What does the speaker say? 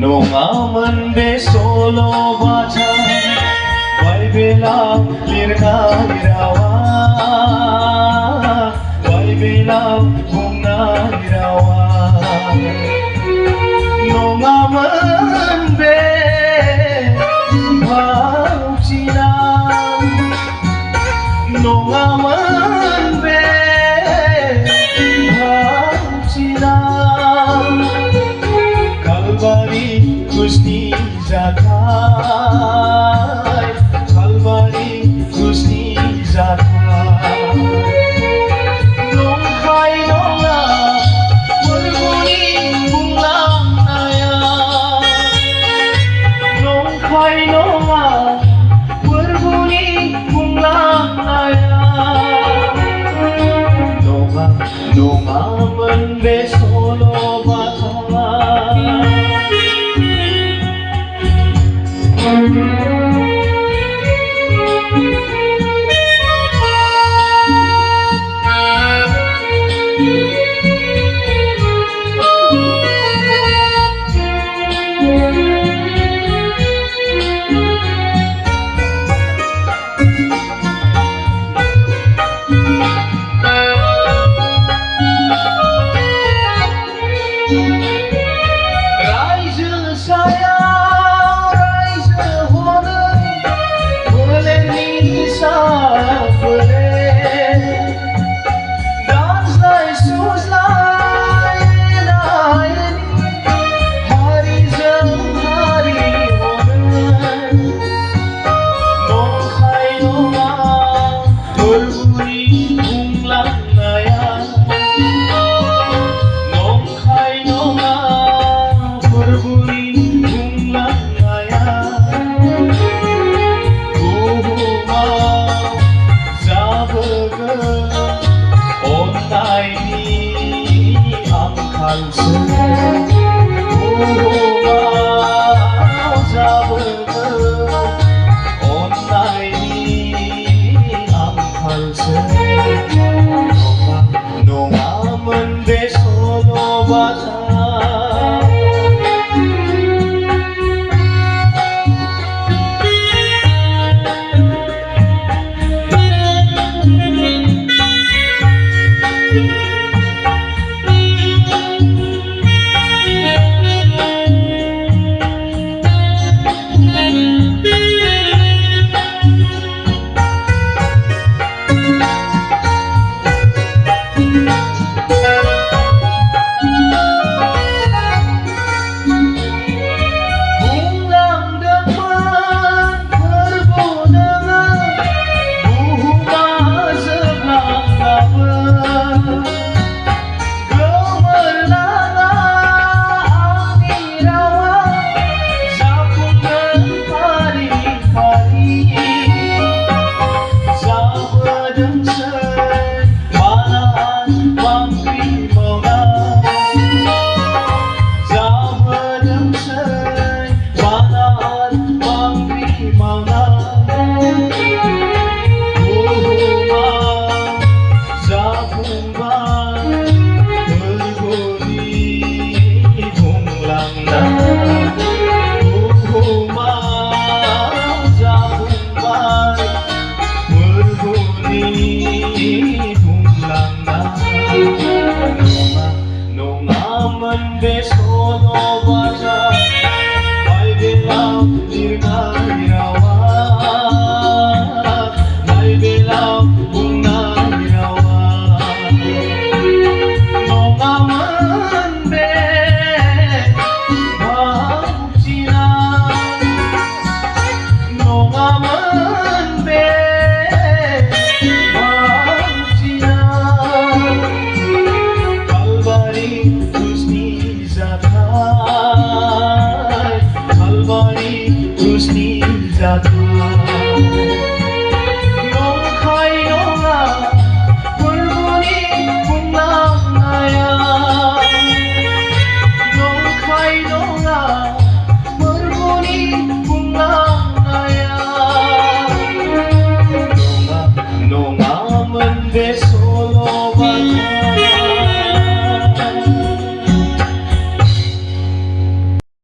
नङामोन बे सल' बाथा बाइबेलाव लिरनाय रावा बाइबेलाव बुंनाय रावा नङामोन बे भावथिना नङामोन बे भावथिना कालबारि क्रुसनि जाथाय कालबारि क्रुसनि जाथाय नंखाय नङा फोरबोनि बुंलांनाया नंखाय नङा फोरबोनि बुंलांनाया नङामोन बे सल' बाथा नङामोन बे सल' बाथा नङामोन बे सल' बाथा बाइबेलाव लिरनाय रावा बाइबेलाव बुंनाय रावा नङामोन बे भावथिना नङामोन बे नंखाय नङा फोरबोनि बुंलांनाया नंखाय नङा फोरबोनि बुंलांनाया नङामोन बे